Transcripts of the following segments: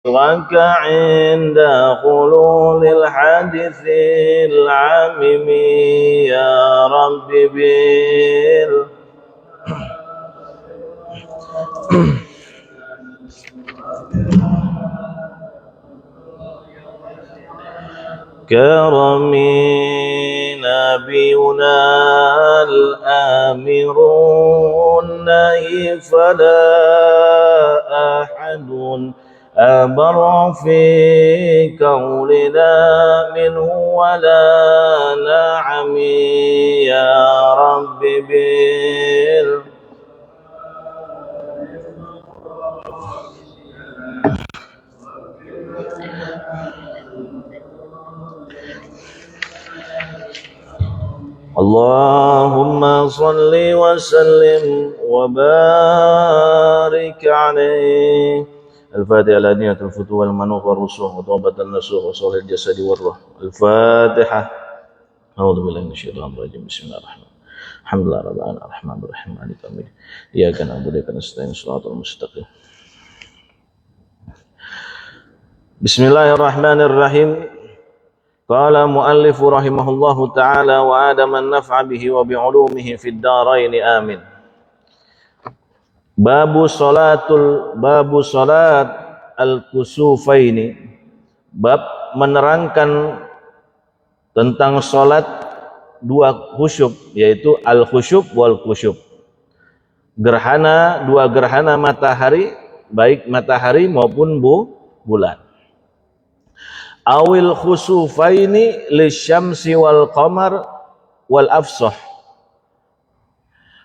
لك عند خلول الحادث العامم يا رب كرم نبينا الآمر النهي فلا أحد أبر في قولنا منه ولا نعم يا رب اللهم صل وسلم وبارك عليه. الفاتحة على نية الفتوح والمنوف والرسوح وطوبة النسوح وصالح الجسد والروح. الفاتحة. أعوذ بالله من الشيطان الرجيم. بسم الله الرحمن الرحيم. الحمد لله رب العالمين الرحمن الرحيم مالك يوم الدين إياك نعبد وإياك نستعين صراط المستقيم. بسم الله الرحمن الرحيم. قال مؤلف رحمه الله تعالى وآدم النفع به وبعلومه في الدارين آمين. Babu salat al-kusufaini, bab menerangkan tentang salat dua khusyuf, yaitu al-khusyuf wal khusyuf. Gerhana, dua gerhana matahari, baik matahari maupun bulan. Awil khusufaini lisyamsi wal qamar wal afsah.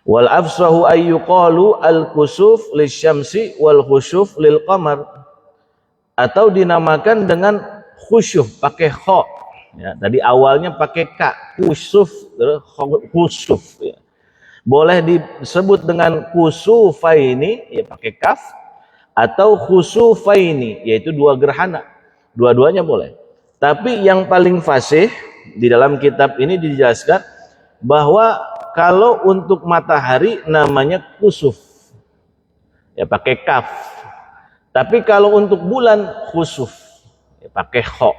Wal afsahu ayyuqalu al-kusuf lisyamsi wal khusyuf lil qamar, atau dinamakan dengan khusyuf pakai kha, ya, tadi awalnya pakai ka, kusuf, khusuf, ya. Boleh disebut dengan kusufaini, ya pakai kaf, atau khusufaini, yaitu dua gerhana, dua-duanya boleh. Tapi yang paling fasih di dalam kitab ini dijelaskan bahwa kalau untuk matahari namanya kusuf, ya pakai kaf. Tapi kalau untuk bulan khusuf, ya pakai kha.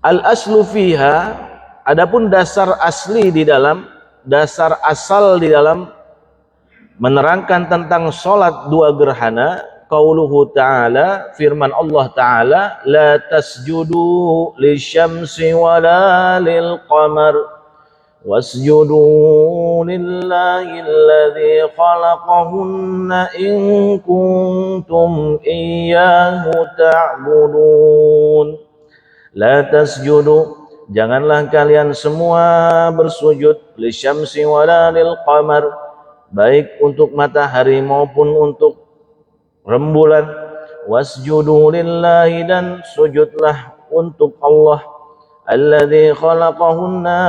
Al aslu fiha, adapun dasar asal di dalam menerangkan tentang salat dua gerhana, qauluhu ta'ala, firman Allah ta'ala, la tasjudu lisyamsi wala lil qamar wasjudu lillahi alladhi khalaqahunna in kuntum iyyahu ta'budun. La tasjudu, janganlah kalian semua bersujud, lisyamsi wala lil qamar, baik untuk matahari maupun untuk rembulan. Wasjudu lillahi, dan sujudlah untuk Allah, alladzi khalaqahunna,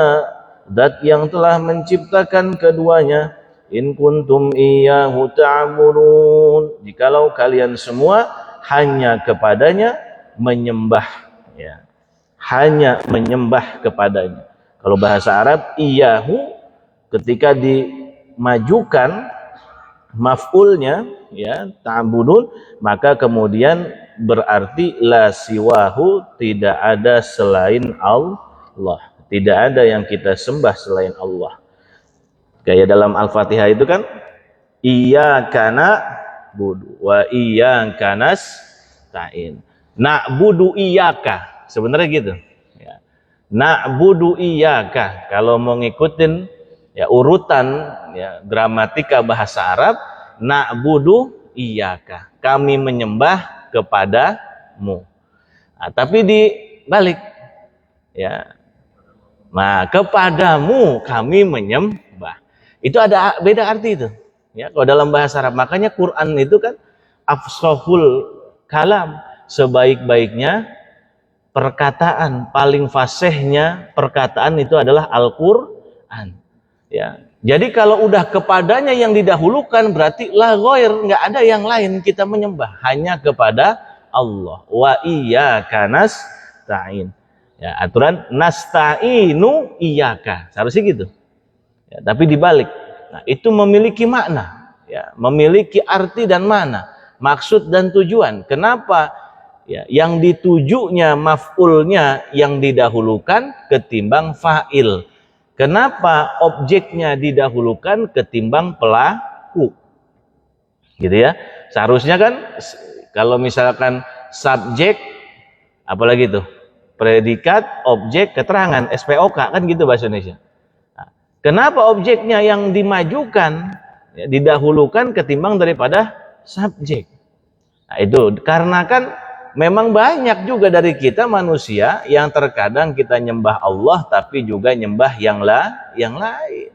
zat yang telah menciptakan keduanya, in kuntum iyyahu ta'budun, jikalau kalian semua hanya kepadanya menyembah, ya, hanya menyembah kepadanya. Kalau bahasa Arab iyyahu ketika dimajukan maf'ulnya, ya, ta'budun, maka kemudian berarti la siwahu, tidak ada selain Allah, tidak ada yang kita sembah selain Allah. Kayak dalam Al-Fatihah itu kan, iyyaka na'budu wa iyyaka nasta'in. Na'budu iyyaka, sebenarnya gitu, ya. Na'budu iyyaka, kalau mau ngikutin, ya, urutan, ya, gramatika bahasa Arab, na'budu iyyaka, kami menyembah kepadamu. Nah, tapi dibalik, ya, nah, kepadamu kami menyembah. Itu ada beda arti itu, ya, kalau dalam bahasa Arab. Makanya Quran itu kan afshahul kalam, sebaik-baiknya perkataan, paling fasihnya perkataan itu adalah Al-Qur'an, ya. Jadi kalau udah kepadanya yang didahulukan, berarti la ghair, enggak ada yang lain kita menyembah, hanya kepada Allah. Wa iyyaka nasta'in. Ya, aturan nasta'inu iyyaka, seharusnya gitu, ya, tapi dibalik. Nah, itu memiliki makna, ya, memiliki arti dan makna. maksud dan tujuan. Kenapa ya, yang ditujunya maf'ulnya yang didahulukan ketimbang fa'il? Kenapa objeknya didahulukan ketimbang pelaku? Gitu ya. Seharusnya kan kalau misalkan subjek, apalagi tuh predikat, objek, keterangan, SPOK, kan gitu bahasa Indonesia. Nah, kenapa objeknya yang dimajukan, ya, didahulukan ketimbang daripada subjek? Nah, itu karena kan memang banyak juga dari kita manusia yang terkadang kita nyembah Allah tapi juga nyembah yang lain.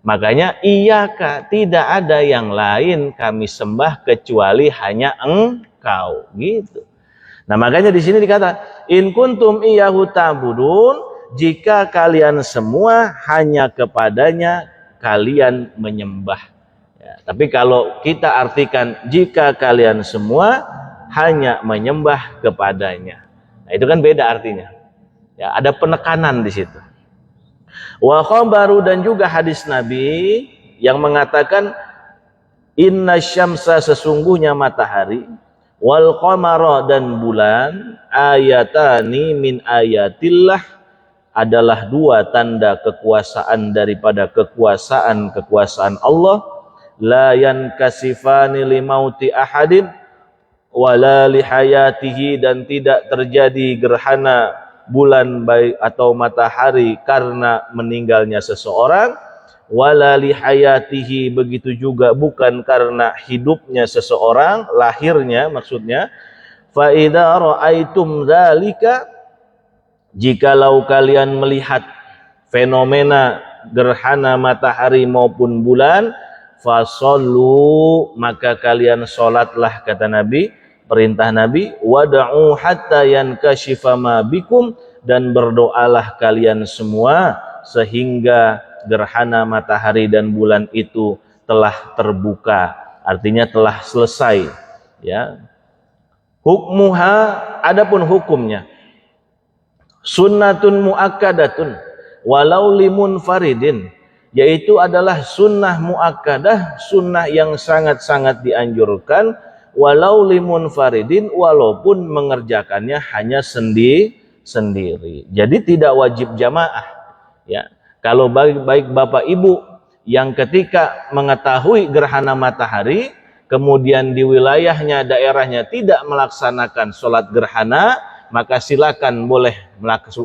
Makanya iyaka, tidak ada yang lain kami sembah kecuali hanya Engkau, gitu. Nah, makanya di sini dikata in kuntum iyyahu ta'budun, jika kalian semua hanya kepadanya kalian menyembah. Ya, tapi kalau kita artikan jika kalian semua hanya menyembah kepadanya, nah itu kan beda artinya. Ya, ada penekanan di situ. Wa khabaru, dan juga hadis Nabi yang mengatakan inna syamsa, sesungguhnya matahari, wal qamara, dan bulan, ayatani min ayatillah, adalah dua tanda kekuasaan daripada kekuasaan Allah, la yankasifani limauti ahadin wala lihayatihi, dan tidak terjadi gerhana bulan baik atau matahari karena meninggalnya seseorang, wala lihayatihi, begitu juga bukan karena hidupnya seseorang, lahirnya maksudnya. Fa idza raaitum dzalika, jikalau kalian melihat fenomena gerhana matahari maupun bulan, fasallu, maka kalian salatlah, kata Nabi, perintah Nabi, wada'u hatta yankashifa ma bikum, dan berdoalah kalian semua sehingga gerhana matahari dan bulan itu telah terbuka, artinya telah selesai, ya. Hukmuha, adapun hukumnya, sunnatun muakkadatun walau limun faridin, yaitu adalah sunnah muakkadah, sunnah yang sangat-sangat dianjurkan, walau limun faridin, walaupun mengerjakannya hanya sendiri. Jadi tidak wajib jamaah, ya. Kalau baik bapak ibu yang ketika mengetahui gerhana matahari, kemudian di wilayahnya, daerahnya tidak melaksanakan sholat gerhana, maka silakan boleh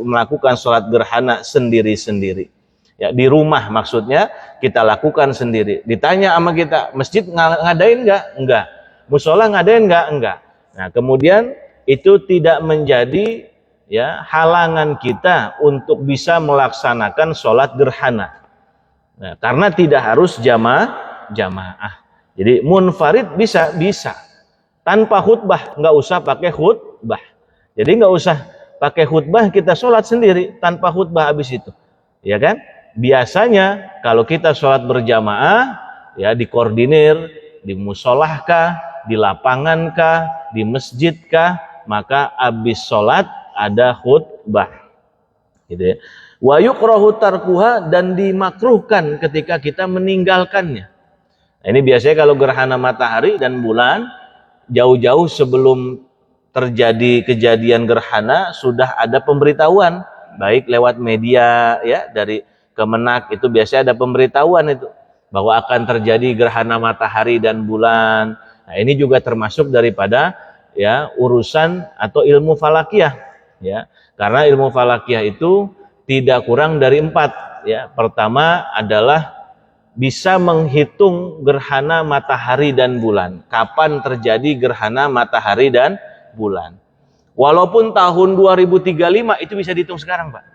melakukan sholat gerhana sendiri-sendiri. Ya, di rumah maksudnya kita lakukan sendiri. Ditanya sama kita, masjid ngadain nggak? Enggak. Musola ngadain nggak? Enggak. Nah, kemudian itu tidak menjadi, ya, halangan kita untuk bisa melaksanakan sholat gerhana. Nah, karena tidak harus jamaah. Jadi munfarid bisa tanpa khutbah, nggak usah pakai khutbah. Jadi nggak usah pakai khutbah, kita sholat sendiri tanpa khutbah habis itu, ya kan? Biasanya kalau kita sholat berjamaah, ya, dikoordinir, di musolahkah, di lapangankah, di masjidkah, maka habis sholat ada khutbah, gitu ya. Wa yukrahu tarkuha, dan dimakruhkan ketika kita meninggalkannya. Nah, ini biasanya kalau gerhana matahari dan bulan, jauh-jauh sebelum terjadi kejadian gerhana sudah ada pemberitahuan, baik lewat media, ya, dari Kemenak itu biasanya ada pemberitahuan itu bahwa akan terjadi gerhana matahari dan bulan. Nah, ini juga termasuk daripada, ya, urusan atau ilmu falakiyah, ya. Karena ilmu falakiyah itu tidak kurang dari 4, ya. Pertama adalah bisa menghitung gerhana matahari dan bulan. Kapan terjadi gerhana matahari dan bulan. Walaupun tahun 2035 itu bisa dihitung sekarang, Pak.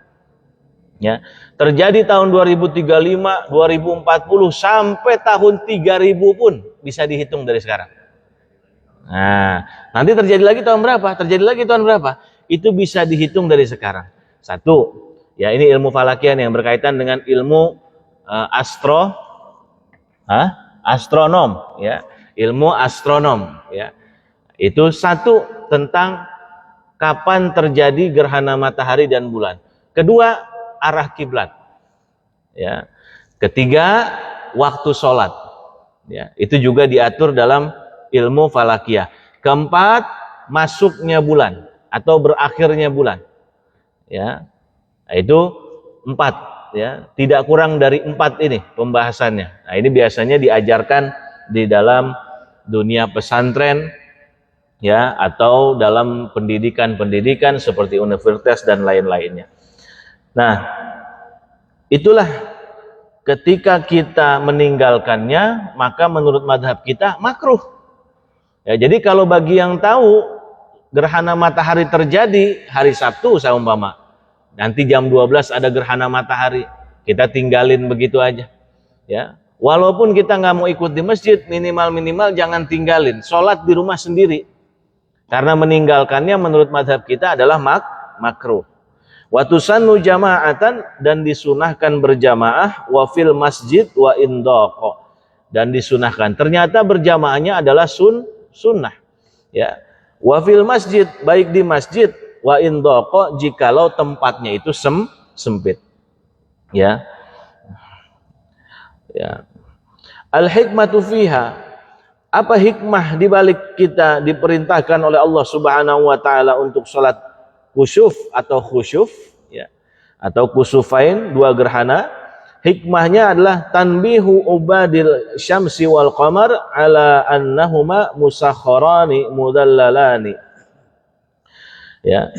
Ya, terjadi tahun 2035, 2040 sampai tahun 3000 pun bisa dihitung dari sekarang. Nah, nanti terjadi lagi tahun berapa? Terjadi lagi tahun berapa? Itu bisa dihitung dari sekarang. Satu, ya, ini ilmu falakiyah yang berkaitan dengan ilmu astronom, ya, ilmu astronom, ya. Itu satu, tentang kapan terjadi gerhana matahari dan bulan. Kedua, arah kiblat, ya. Ketiga, waktu sholat, ya. Itu juga diatur dalam ilmu falakiyah. Keempat, masuknya bulan atau berakhirnya bulan. Ya. Nah, itu 4 ya, tidak kurang dari 4 ini pembahasannya. Nah, ini biasanya diajarkan di dalam dunia pesantren ya, atau dalam pendidikan seperti universitas dan lain-lainnya. Nah, itulah ketika kita meninggalkannya, maka menurut madhab kita makruh. Ya, jadi kalau bagi yang tahu gerhana matahari terjadi hari Sabtu seumpama, nanti jam 12 ada gerhana matahari, kita tinggalin begitu aja. Ya, walaupun kita nggak mau ikut di masjid, minimal jangan tinggalin, sholat di rumah sendiri. Karena meninggalkannya menurut madhab kita adalah makruh. Wa tusannu jama'atan, dan disunahkan berjamaah, wa fil masjid wa indaqa, dan disunahkan. Ternyata berjamaahnya adalah sunnah. Ya. Wa fil masjid, baik di masjid, wa indaqa, jikalau tempatnya itu sempit. Ya. Ya. Al hikmatu fiha, apa hikmah di balik kita diperintahkan oleh Allah Subhanahu wa taala untuk salat kusuf atau khusyuf ya, atau kusufain, 2 gerhana. Hikmahnya adalah tanbihu ubadil syamsi wal qamar ala annahuma musakhkharani mudallalani. Ya.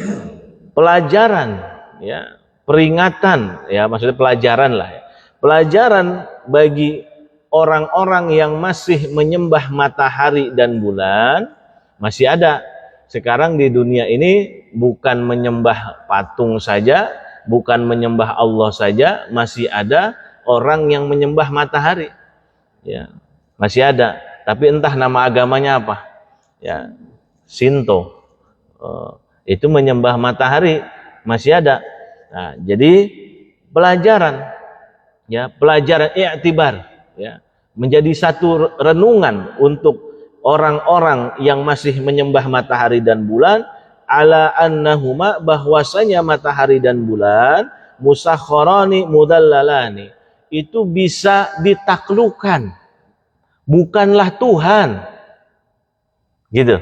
Pelajaran ya, peringatan ya, maksudnya pelajaran lah ya. Pelajaran bagi orang-orang yang masih menyembah matahari dan bulan. Masih ada sekarang di dunia ini, bukan menyembah patung saja, bukan menyembah Allah saja, masih ada orang yang menyembah matahari. Ya, masih ada, tapi entah nama agamanya apa. Ya, Shinto. Itu menyembah matahari, masih ada. Nah, jadi pelajaran ya, pelajaran i'tibar ya, menjadi satu renungan untuk orang-orang yang masih menyembah matahari dan bulan, ala annahuma, bahwasanya matahari dan bulan musakhkharani mudallalani, itu bisa ditaklukkan, bukanlah Tuhan. Gitu.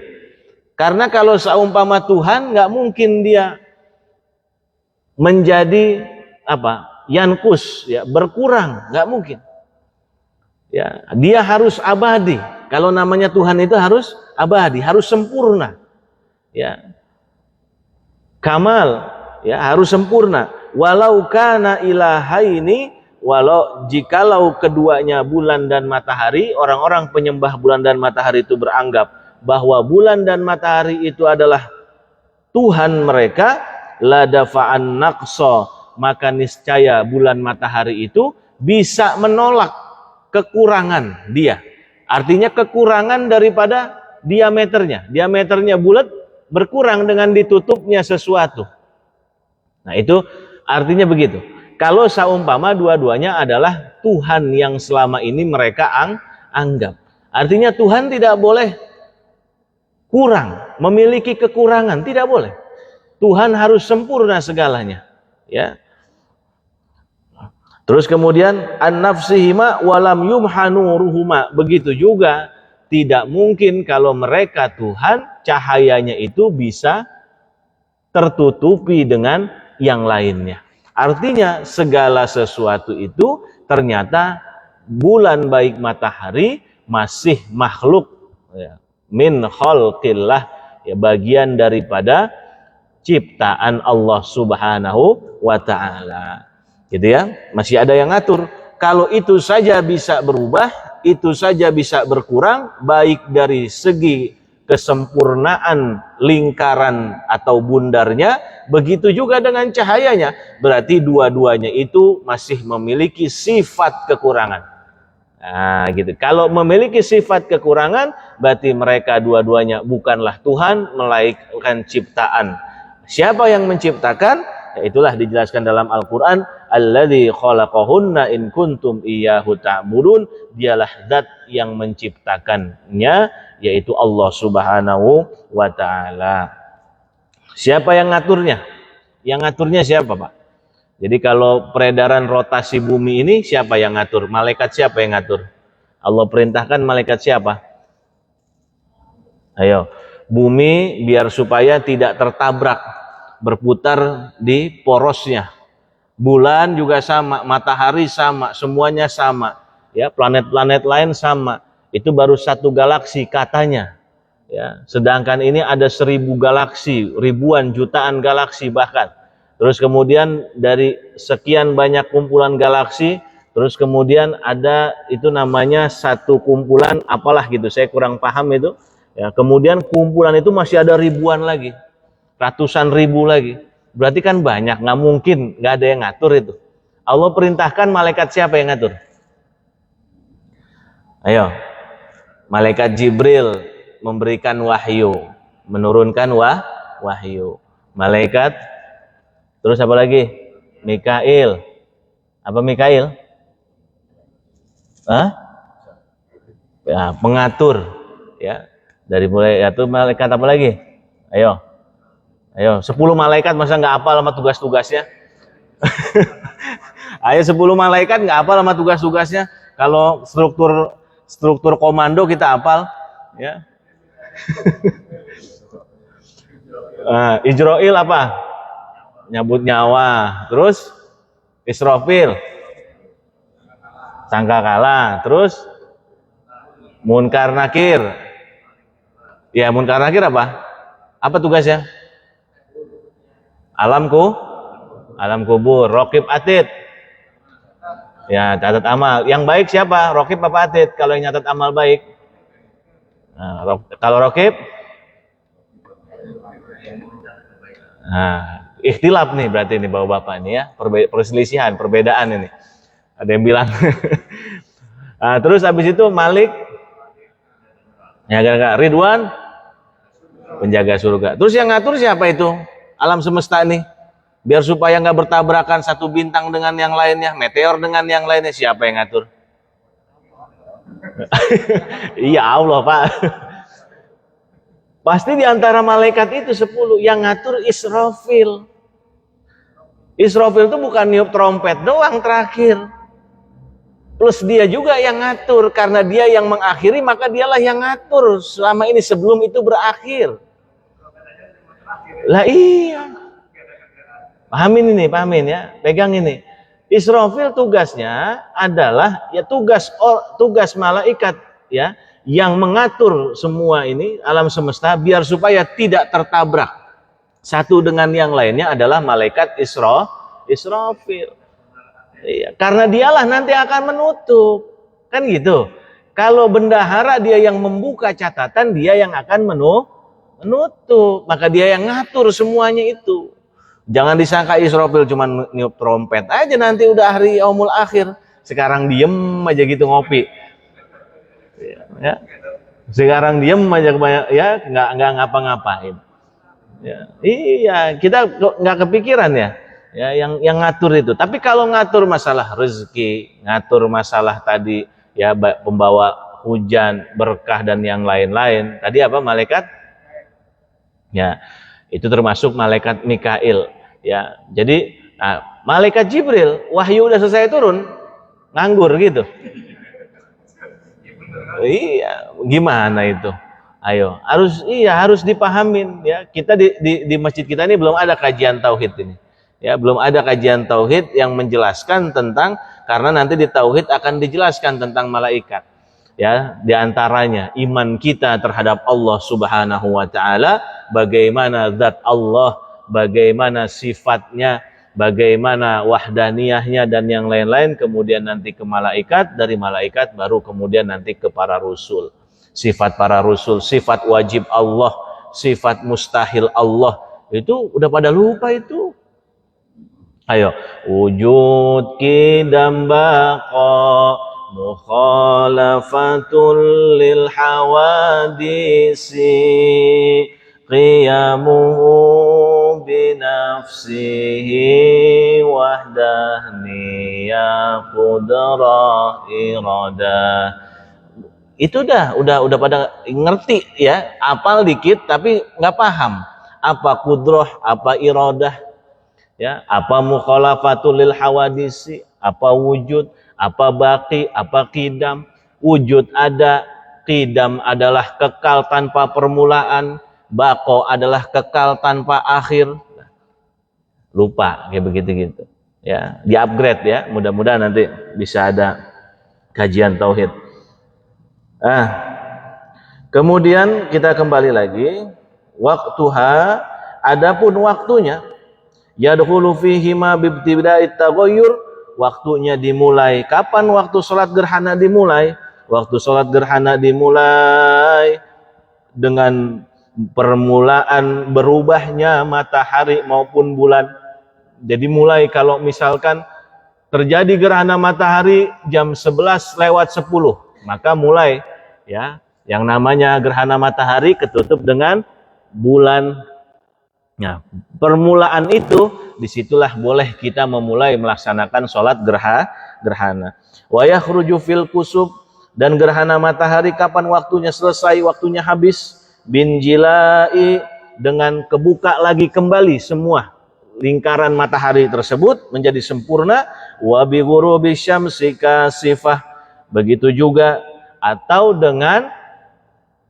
Karena kalau seumpama Tuhan, nggak mungkin dia menjadi yankus ya, berkurang, nggak mungkin. Ya, dia harus abadi. Kalau namanya Tuhan itu harus abadi, harus sempurna. Ya. Kamal, ya, harus sempurna. Walau kana ilahaini, walau jikalau keduanya bulan dan matahari, orang-orang penyembah bulan dan matahari itu beranggap bahwa bulan dan matahari itu adalah Tuhan mereka, la dafa'an naqsa, maka niscaya bulan matahari itu bisa menolak kekurangan dia. Artinya kekurangan daripada diameternya. Diameternya bulat berkurang dengan ditutupnya sesuatu. Nah, itu artinya begitu. Kalau seumpama dua-duanya adalah Tuhan yang selama ini mereka anggap. Artinya Tuhan tidak boleh kurang, memiliki kekurangan, tidak boleh. Tuhan harus sempurna segalanya. Ya. Terus kemudian an-nafsihima walam yumhanuruhuma, begitu juga tidak mungkin kalau mereka Tuhan, cahayanya itu bisa tertutupi dengan yang lainnya. Artinya segala sesuatu itu ternyata bulan baik matahari masih makhluk ya, min khalqillah ya, bagian daripada ciptaan Allah Subhanahu wa taala. Gitu ya, masih ada yang ngatur. Kalau itu saja bisa berubah, itu saja bisa berkurang, baik dari segi kesempurnaan lingkaran atau bundarnya, begitu juga dengan cahayanya. Berarti dua-duanya itu masih memiliki sifat kekurangan. Nah, gitu. Kalau memiliki sifat kekurangan, berarti mereka dua-duanya bukanlah Tuhan, melainkan ciptaan. Siapa yang menciptakan? Ya, itulah dijelaskan dalam Al-Quran, alladzi khalaqahunna in kuntum iyyahu ta'budun, dialah zat yang menciptakannya, yaitu Allah Subhanahu wa taala. Siapa yang ngaturnya? Yang ngaturnya siapa, Pak? Jadi kalau peredaran rotasi bumi ini siapa yang ngatur? Malaikat siapa yang ngatur? Allah perintahkan malaikat siapa? Ayo, bumi biar supaya tidak tertabrak, berputar di porosnya. Bulan juga sama, matahari sama, semuanya sama. Ya, planet-planet lain sama. Itu baru satu galaksi katanya. Ya, sedangkan ini ada 1000 galaksi, ribuan, jutaan galaksi bahkan. Terus kemudian dari sekian banyak kumpulan galaksi, terus kemudian ada itu namanya satu kumpulan apalah gitu, saya kurang paham itu. Ya, kemudian kumpulan itu masih ada ribuan lagi, ratusan ribu lagi. Berarti kan banyak, nggak mungkin nggak ada yang ngatur itu. Allah perintahkan malaikat siapa yang ngatur? Ayo, malaikat Jibril memberikan wahyu, menurunkan wahyu. Malaikat, terus apa lagi? Mikail. Apa Mikail? Hah? Ya, pengatur. Ya, dari mulai itu malaikat apa lagi? Ayo, 10 malaikat masa nggak hafal sama tugas-tugasnya? Ayo 10 malaikat nggak hafal sama tugas-tugasnya? Kalau struktur komando kita hafal, ya. Ijroil apa? Nyabut nyawa. Terus Israfil, sangkakala. Terus Munkar Nakir. Ya, Munkar Nakir apa? Apa tugasnya? Alam kubur. Raqib Atid. Ya, catat amal. Yang baik siapa? Raqib apa Atid? Kalau yang nyatat amal baik. Nah, kalau Raqib, nah, ikhtilaf nih berarti ini bapak-bapak ini ya, perselisihan, perbedaan ini. Ada yang bilang. Nah, terus habis itu Malik, ya Ridwan, penjaga surga. Terus yang ngatur siapa itu? Alam semesta nih. Biar supaya nggak bertabrakan satu bintang dengan yang lainnya, meteor dengan yang lainnya, siapa yang ngatur? Iya Allah Pak. Pasti di antara malaikat itu 10 yang ngatur Israfil. Israfil itu bukan niup trompet doang terakhir. Plus dia juga yang ngatur, karena dia yang mengakhiri maka dialah yang ngatur selama ini sebelum itu berakhir. Lah iya. Pahamin ya, pegang ini. Israfil tugasnya adalah ya tugas malaikat ya yang mengatur semua ini alam semesta biar supaya tidak tertabrak satu dengan yang lainnya adalah malaikat Israfil. Iya, karena dialah nanti akan menutup. Kan gitu. Kalau bendahara dia yang membuka catatan, dia yang akan menutup. Maka dia yang ngatur semuanya itu. Jangan disangka Israfil cuma niup trompet aja nanti udah hari yaumul akhir. Sekarang diem aja gitu ngopi. Ya. Sekarang diem aja ya nggak ngapa-ngapain. Ya. Iya, kita nggak kepikiran ya. Ya, yang ngatur itu. Tapi kalau ngatur masalah rezeki, ngatur masalah tadi ya pembawa hujan, berkah dan yang lain-lain. Tadi apa malaikat? Ya, itu termasuk malaikat Mikail. Ya, jadi malaikat Jibril, wahyu udah selesai turun, nganggur gitu. Iya, gimana itu? Ayo, harus dipahamin ya. Kita di masjid kita ini belum ada kajian tauhid ini. Ya, belum ada kajian tauhid yang menjelaskan tentang, karena nanti di tauhid akan dijelaskan tentang malaikat. Ya, di antaranya iman kita terhadap Allah Subhanahu wa taala, bagaimana zat Allah, bagaimana sifatnya, bagaimana wahdaniyahnya dan yang lain-lain, kemudian nanti ke malaikat, dari malaikat baru kemudian nanti ke para rasul. Sifat para rasul, sifat wajib Allah, sifat mustahil Allah, itu udah pada lupa itu. Ayo, wujud kidam baqa mukhalafatul lil hawadisi qiyamuhu binafsihi wahdaniya qudrah iradah. Itu udah pada ngerti ya, apal dikit tapi nggak paham apa kudrah, apa iradah. Ya, apa mukhalafatul lil hawadisi, apa wujud, apa baqi, apa qidam. Wujud ada, qidam adalah kekal tanpa permulaan, baqo adalah kekal tanpa akhir. Lupa kayak begitu gitu. Ya, di-upgrade ya. Mudah-mudahan nanti bisa ada kajian tauhid. Kemudian kita kembali lagi, waktuha, adapun waktunya, yadkhulu fihi ma bibtida'it taghayyur, waktunya dimulai kapan waktu salat gerhana dimulai? Waktu salat gerhana dimulai dengan permulaan berubahnya matahari maupun bulan. Jadi mulai kalau misalkan terjadi gerhana matahari jam 11 lewat 10, maka mulai ya yang namanya gerhana matahari ketutup dengan bulan. Nah, permulaan itu disitulah boleh kita memulai melaksanakan sholat gerhana. Wa yakhruju fil kusuf, dan gerhana matahari kapan waktunya selesai, waktunya habis? Bin jilai, dengan kebuka lagi kembali semua lingkaran matahari tersebut menjadi sempurna. Wa bi ghurubi syamsi kasifah, begitu juga atau dengan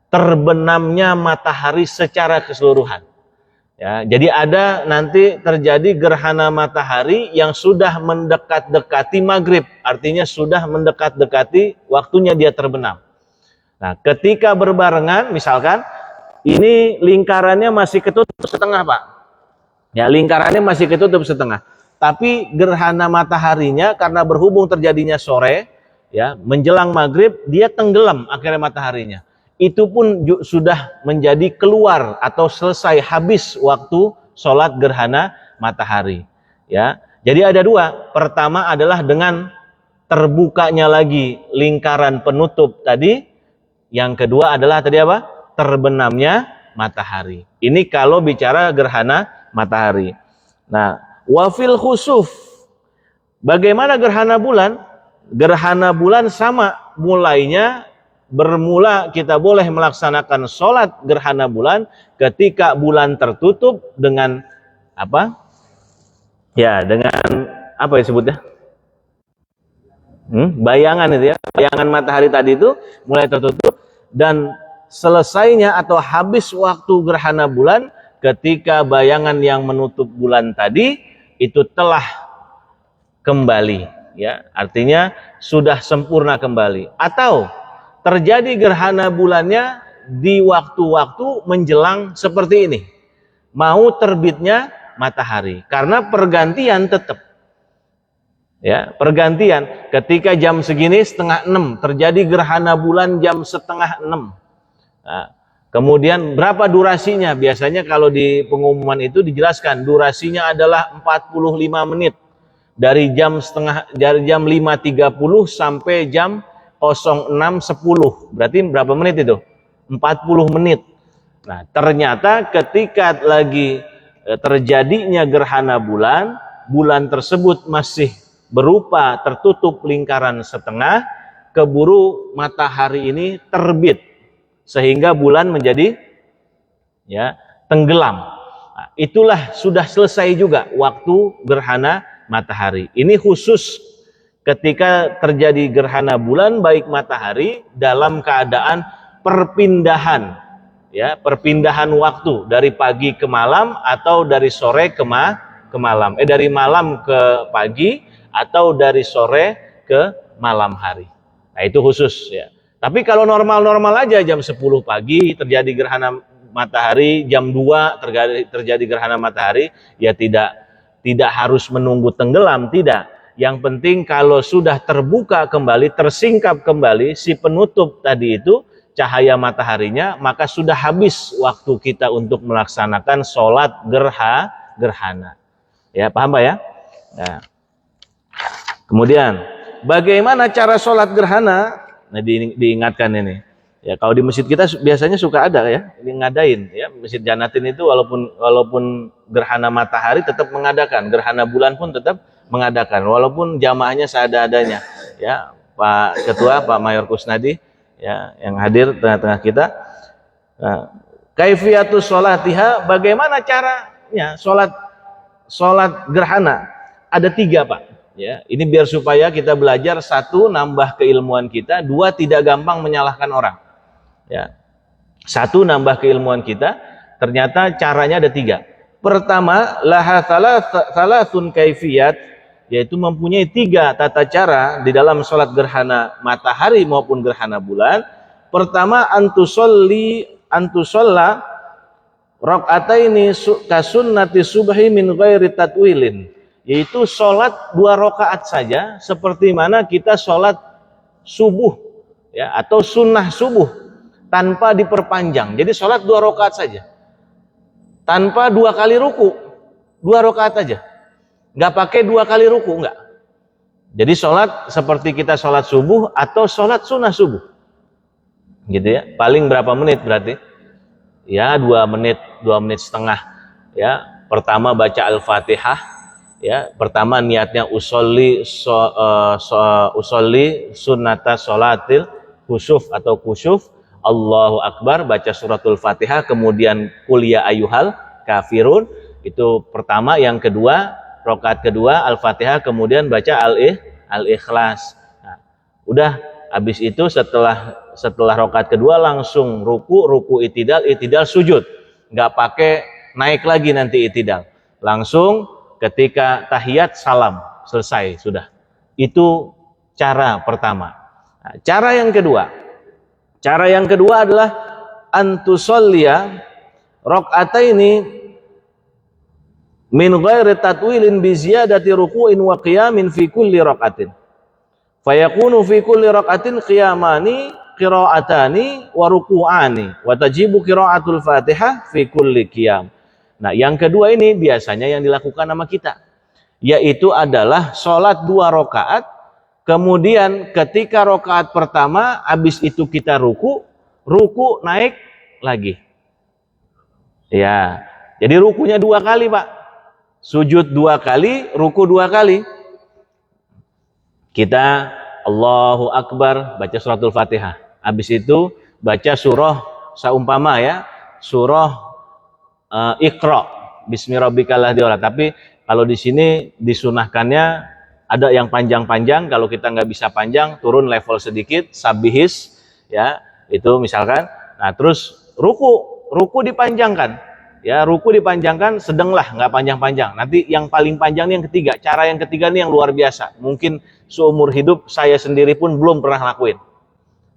terbenamnya matahari secara keseluruhan. Ya, jadi ada nanti terjadi gerhana matahari yang sudah mendekat-dekati maghrib, artinya sudah mendekat-dekati waktunya dia terbenam. Nah, ketika berbarengan, misalkan ini lingkarannya masih ketutup setengah, Pak. Ya, lingkarannya masih ketutup setengah. Tapi gerhana mataharinya karena berhubung terjadinya sore, ya, menjelang maghrib, dia tenggelam akhirnya mataharinya. Itu pun sudah menjadi keluar atau selesai habis waktu sholat gerhana matahari. Ya, jadi ada dua. Pertama adalah dengan terbukanya lagi lingkaran penutup tadi. Yang kedua adalah tadi apa? Terbenamnya matahari. Ini kalau bicara gerhana matahari. Nah, wafil khusuf, bagaimana gerhana bulan? Gerhana bulan sama, mulainya bermula kita boleh melaksanakan sholat gerhana bulan ketika bulan tertutup dengan apa? Ya, dengan apa disebutnya? Bayangan itu ya, bayangan matahari tadi itu mulai tertutup, dan selesainya atau habis waktu gerhana bulan ketika bayangan yang menutup bulan tadi itu telah kembali, ya, artinya sudah sempurna kembali. Atau terjadi gerhana bulannya di waktu-waktu menjelang seperti ini, mau terbitnya matahari, karena pergantian tetap. Ya, pergantian ketika jam segini 5:30 terjadi gerhana bulan jam 5:30. Nah, kemudian berapa durasinya? Biasanya kalau di pengumuman itu dijelaskan durasinya adalah 45 menit dari jam 5:30 sampai jam 06:10. Berarti berapa menit itu? 40 menit. Nah, ternyata ketika lagi terjadinya gerhana bulan, bulan tersebut masih berupa tertutup lingkaran setengah, keburu matahari ini terbit sehingga bulan menjadi ya tenggelam. Nah, itulah sudah selesai juga waktu gerhana matahari. Ini khusus ketika terjadi gerhana bulan baik matahari dalam keadaan perpindahan, ya, perpindahan waktu dari pagi ke malam atau dari sore ke malam, dari malam ke pagi atau dari sore ke malam hari. Nah, itu khusus ya. Tapi kalau normal-normal aja jam 10 pagi terjadi gerhana matahari, jam 2 terjadi gerhana matahari, ya tidak harus menunggu tenggelam, tidak. Yang penting kalau sudah terbuka kembali, tersingkap kembali si penutup tadi itu cahaya mataharinya, maka sudah habis waktu kita untuk melaksanakan sholat gerhana. Ya, paham Pak ya? Nah, kemudian bagaimana cara sholat gerhana? Nah, diingatkan ini. Ya, kalau di masjid kita biasanya suka ada ya, ini ngadain ya. Masjid Janatin itu walaupun gerhana matahari tetap mengadakan, gerhana bulan pun tetap mengadakan, walaupun jamaahnya seadanya. Ya, Pak Ketua, Pak Mayor Kusnadi, ya, yang hadir tengah-tengah kita. Nah, kaifiyatus sholatiha, bagaimana caranya sholat gerhana? Ada 3 Pak. Ya, ini biar supaya kita belajar, 1 nambah keilmuan kita, 2 tidak gampang menyalahkan orang. Ya. Satu, nambah keilmuan kita. Ternyata caranya ada 3. Pertama, laha thalathun kaifiyat, yaitu mempunyai 3 tata cara di dalam sholat gerhana matahari maupun gerhana bulan. Pertama, antusolla rakaataini kasunnati subhi min ghairi tatwilin, yaitu sholat 2 rakaat saja seperti mana kita sholat subuh, ya, atau sunnah subuh tanpa diperpanjang. Jadi sholat 2 rakaat saja tanpa 2 kali ruku, 2 rakaat aja, nggak pakai 2 kali ruku, nggak. Jadi sholat seperti kita sholat subuh atau sholat sunnah subuh, gitu ya. Paling berapa menit berarti? Ya 2 menit, 2 menit setengah. Ya, pertama baca Al-Fatihah. Ya, pertama niatnya usolli sunnata sholatil khusuf atau khusuf. Allahu Akbar, baca suratul Fatihah, kemudian qul ya ayyuhal kafirun. Itu pertama. Yang kedua, rakaat kedua Al-Fatihah, kemudian baca Al-Ikhlas. Nah, udah habis itu setelah rakaat kedua langsung ruku itidal sujud. Nggak pakai naik lagi nanti itidal. Langsung ketika tahiyat salam, selesai sudah. Itu cara pertama. Nah, cara yang kedua adalah antusollia rakaataini min ghairi tatwilin bi ziyadati ruku'in wa qiyamin fi kulli rakaatin. Fayakunu fi kulli rakaatin qiyamani qira'atani wa ruku'ani wa tajibu qira'atul Fatihah fi kulli qiyam. Nah, yang kedua ini biasanya yang dilakukan sama kita, yaitu adalah sholat 2 rakaat. Kemudian ketika rakaat pertama, habis itu kita ruku naik lagi. Ya, jadi rukunya 2 kali, Pak. Sujud 2 kali, ruku 2 kali. Kita Allahu Akbar, baca suratul Fatihah. Habis itu baca surah saumpama ya, surah Iqra, Bismi rabbikal ladzi khalaq. Tapi kalau di sini disunahkannya ada yang panjang-panjang. Kalau kita nggak bisa panjang, turun level sedikit, sabihis, ya, itu misalkan. Nah, terus ruku dipanjangkan, ya, ruku dipanjangkan sedanglah, nggak panjang-panjang. Nanti yang paling panjang yang ketiga. Cara yang ketiga ini yang luar biasa. Mungkin seumur hidup saya sendiri pun belum pernah lakuin,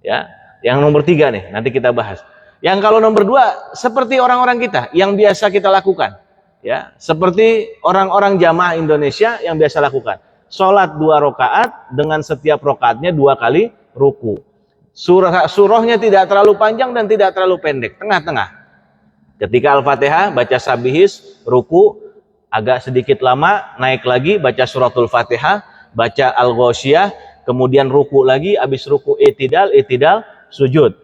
ya. Yang nomor 3 nih, nanti kita bahas. Yang kalau nomor 2 seperti orang-orang kita yang biasa kita lakukan, ya, seperti orang-orang jamaah Indonesia yang biasa lakukan. Sholat 2 rakaat dengan setiap rakaatnya 2 kali ruku. Surahnya tidak terlalu panjang dan tidak terlalu pendek, tengah-tengah. Ketika Al-Fatihah baca sabihis, ruku agak sedikit lama, naik lagi baca suratul Fatihah, baca Al-Ghasyiyah, kemudian ruku lagi, habis ruku itidal, sujud,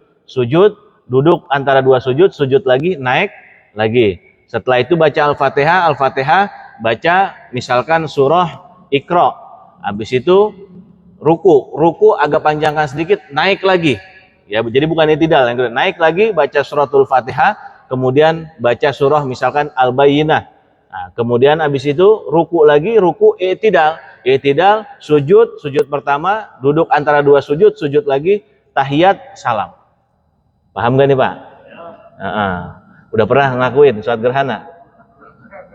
duduk antara 2 sujud lagi, naik lagi. Setelah itu baca Al-Fatihah, baca misalkan surah Iqra. Habis itu ruku agak panjangkan sedikit, naik lagi. Ya, jadi bukan itidal, yang kedua, naik lagi baca suratul Fatihah, kemudian baca surah misalkan Al-Bayyinah. Nah, kemudian habis itu ruku lagi, ruku itidal, sujud pertama, duduk antara 2 sujud lagi, tahiyat, salam. Paham gak nih, Pak? Udah pernah ngelakuin sholat gerhana?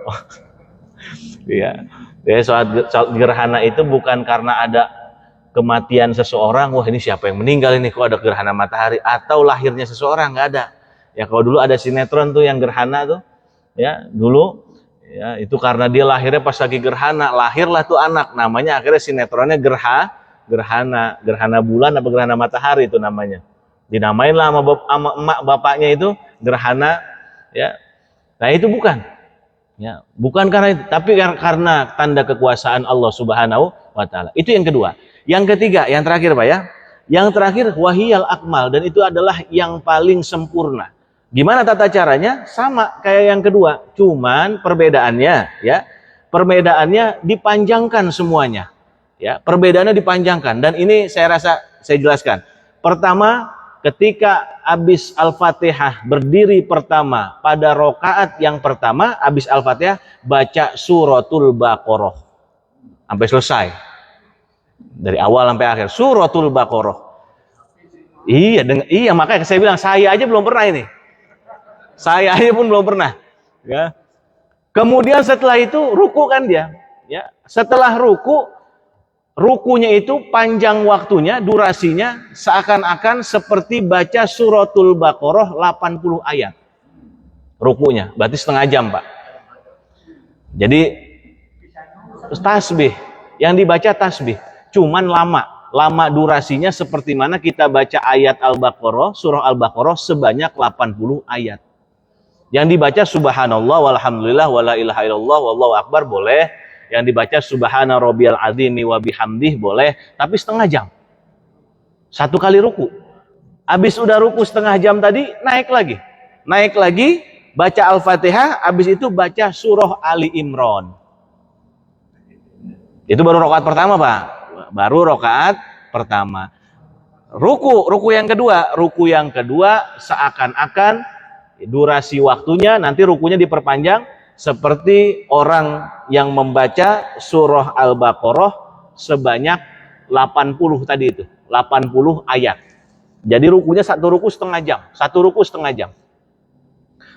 Oh. Iya. Ya, sholat gerhana itu bukan karena ada kematian seseorang, wah ini siapa yang meninggal ini, kok ada gerhana matahari, atau lahirnya seseorang, nggak ada. Ya, kalau dulu ada sinetron tuh yang gerhana tuh, ya dulu, ya itu karena dia lahirnya pas lagi gerhana, lahirlah tuh anak, namanya akhirnya sinetronnya gerhana bulan apa gerhana matahari itu namanya. Dinamain lah sama emak bapaknya itu gerhana, ya. Nah itu bukan. Ya, bukan karena itu, tapi karena tanda kekuasaan Allah Subhanahu wa taala. Itu yang kedua. Yang ketiga, yang terakhir, Pak ya. Yang terakhir wahiyal akmal, dan itu adalah yang paling sempurna. Gimana tata caranya? Sama kayak yang kedua, cuman perbedaannya ya. Perbedaannya dipanjangkan semuanya. Ya, perbedaannya dipanjangkan, dan ini saya rasa saya jelaskan. Pertama, ketika habis Al-Fatihah berdiri pertama pada rakaat yang pertama, habis Al-Fatihah baca suratul Baqarah sampai selesai, dari awal sampai akhir suratul Baqarah. Iya, iya makanya saya bilang saya aja belum pernah ini. Saya aja pun belum pernah. Ya. Kemudian setelah itu ruku kan dia. Ya. Setelah ruku, rukunya itu panjang waktunya, durasinya seakan-akan seperti baca suratul Baqarah 80 ayat. Rukunya, berarti setengah jam, Pak. Jadi tasbih, yang dibaca tasbih, cuman lama durasinya seperti mana kita baca ayat Al-Baqarah, surah Al-Baqarah sebanyak 80 ayat. Yang dibaca subhanallah walhamdulillah wala ilaha illallah wallahu akbar boleh, yang dibaca subhana rabbiyal azimi wa bihamdih boleh, tapi setengah jam. Satu kali ruku. Habis udah ruku setengah jam tadi, naik lagi, baca Al-Fatihah, habis itu baca surah Ali Imran. Itu baru rakaat pertama, Pak. Baru rakaat pertama. Ruku yang kedua seakan-akan durasi waktunya nanti rukunya diperpanjang seperti orang yang membaca surah Al-Baqarah sebanyak 80 tadi itu, 80 ayat. Jadi rukunya satu ruku setengah jam.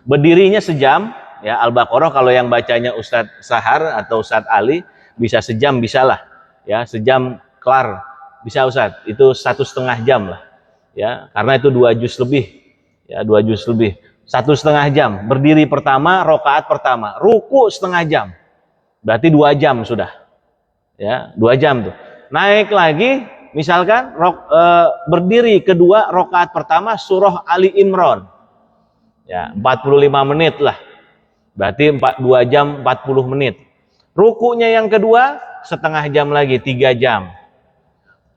Berdirinya sejam, ya Al-Baqarah kalau yang bacanya Ustadz Sahar atau Ustadz Ali bisa sejam, bisalah. Ya, sejam kelar. Bisa Ustadz, itu 1,5 jam lah. Ya, karena itu 2 juz lebih. Ya, 2 juz lebih. 1,5 jam. Berdiri pertama, rakaat pertama. Ruku setengah jam. Berarti 2 jam sudah. Ya, 2 jam tuh. Naik lagi, misalkan berdiri kedua, rakaat pertama surah Ali Imran. Ya, 45 menit lah. Berarti 2 jam 40 menit. Rukunya yang kedua setengah jam lagi, 3 jam.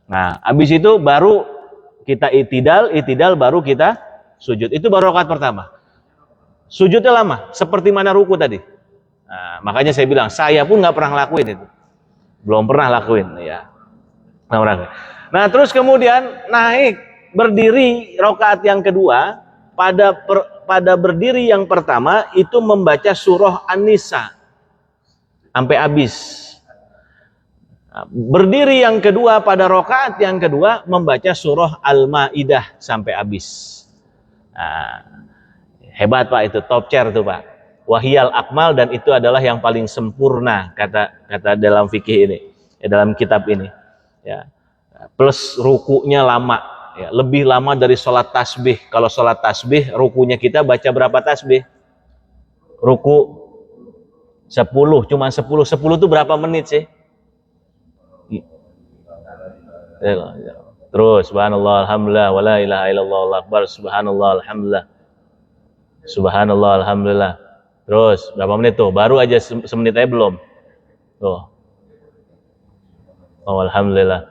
Nah, habis itu baru kita itidal baru kita sujud. Itu baru rakaat pertama. Sujudnya lama, seperti mana ruku tadi. Nah, makanya saya bilang, saya pun nggak pernah lakuin itu. Belum pernah lakuin, ya. Nah, terus kemudian naik berdiri rakaat yang kedua, pada berdiri yang pertama itu membaca surah An-Nisa sampai habis. Berdiri yang kedua pada rakaat yang kedua membaca surah Al-Maidah sampai habis. Nah, hebat Pak, itu top chair tuh Pak. Wahiyal akmal, dan itu adalah yang paling sempurna kata dalam fikih ini, dalam kitab ini. Ya. Plus rukunya lama, ya, lebih lama dari sholat tasbih. Kalau sholat tasbih rukunya kita baca berapa tasbih? Ruku 10, cuma 10 itu berapa menit sih? Terus subhanallah alhamdulillah wala ilaha illallah Allahu akbar, subhanallah alhamdulillah, subhanallah alhamdulillah. Terus berapa menit tuh? Baru aja semenit aja belum tuh. Oh, alhamdulillah,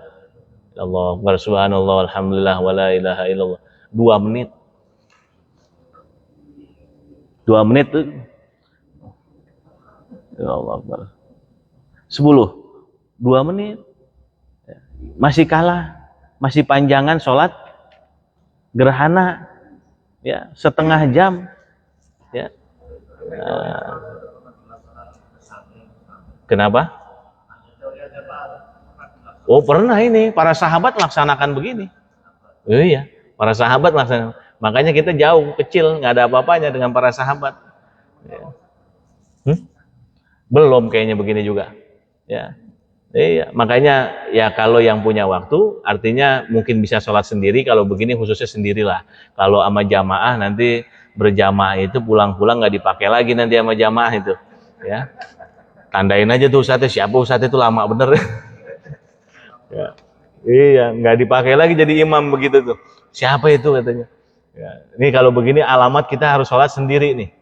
Allahu akbar, subhanallah alhamdulillah wala ilaha illallah. 2 menit 2 menit tuh. Ya Allah akbar. 10 2 menit masih kalah, masih panjangan sholat gerhana, ya, setengah jam, ya. Kenapa? Oh, pernah ini para sahabat melaksanakan begini. Oh iya, para sahabat melaksanakan. Makanya kita jauh kecil, nggak ada apa-apanya dengan para sahabat. Ya. Belum kayaknya begini juga, ya. Iya, makanya ya kalau yang punya waktu, artinya mungkin bisa sholat sendiri. Kalau begini khususnya sendirilah. Kalau sama jamaah nanti berjamaah itu pulang-pulang nggak dipakai lagi nanti sama jamaah itu, ya. Tandain aja tuh ustadznya, siapa ustadz itu lama bener. Ya. Iya, nggak dipakai lagi jadi imam begitu tuh. Siapa itu katanya. Ya. Ini kalau begini alamat kita harus sholat sendiri nih.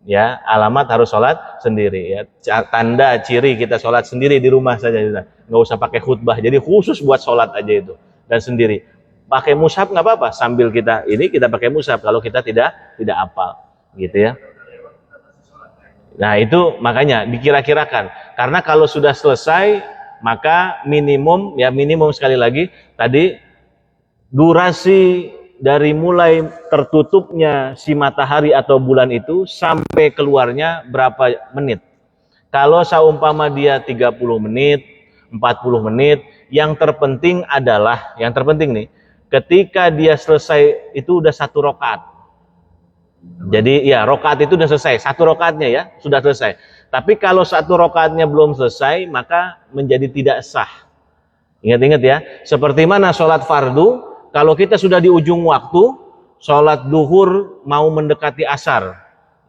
Ya, alamat harus sholat sendiri, ya. Tanda ciri kita sholat sendiri di rumah saja, nggak usah pakai khutbah. Jadi khusus buat sholat aja itu dan sendiri. Pakai mushaf nggak apa-apa, sambil kita pakai mushaf kalau kita tidak hafal, gitu ya. Nah itu makanya dikira-kirakan, karena kalau sudah selesai maka minimum sekali lagi tadi durasi dari mulai tertutupnya si matahari atau bulan itu sampai keluarnya berapa menit. Kalau seumpama dia 30 menit, 40 menit, yang terpenting nih, ketika dia selesai itu udah 1 rakaat. Jadi ya rakaat itu udah selesai, 1 rakaatnya ya sudah selesai. Tapi kalau 1 rakaatnya belum selesai maka menjadi tidak sah. Ingat-ingat ya, seperti mana sholat fardu, kalau kita sudah di ujung waktu, sholat duhur mau mendekati asar,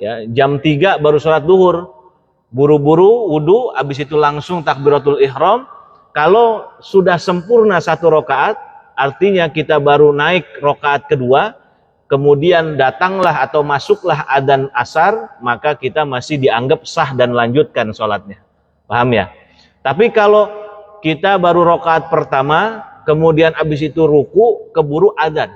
ya jam 3 baru sholat duhur, buru-buru wudu, habis itu langsung takbiratul ihram. Kalau sudah sempurna 1 rakaat, artinya kita baru naik rakaat kedua, kemudian datanglah atau masuklah adzan asar, maka kita masih dianggap sah dan lanjutkan sholatnya. Paham ya? Tapi kalau kita baru rakaat pertama, kemudian habis itu ruku, keburu adzan,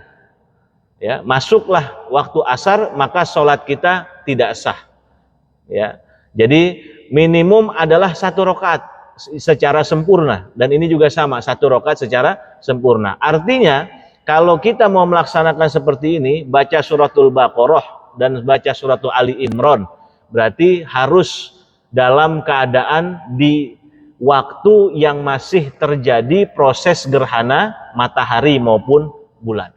ya masuklah waktu asar, maka sholat kita tidak sah. Ya, jadi minimum adalah 1 rakaat secara sempurna, dan ini juga sama 1 rakaat secara sempurna. Artinya kalau kita mau melaksanakan seperti ini, baca suratul Baqarah dan baca suratul Ali Imran, berarti harus dalam keadaan di waktu yang masih terjadi proses gerhana matahari maupun bulan.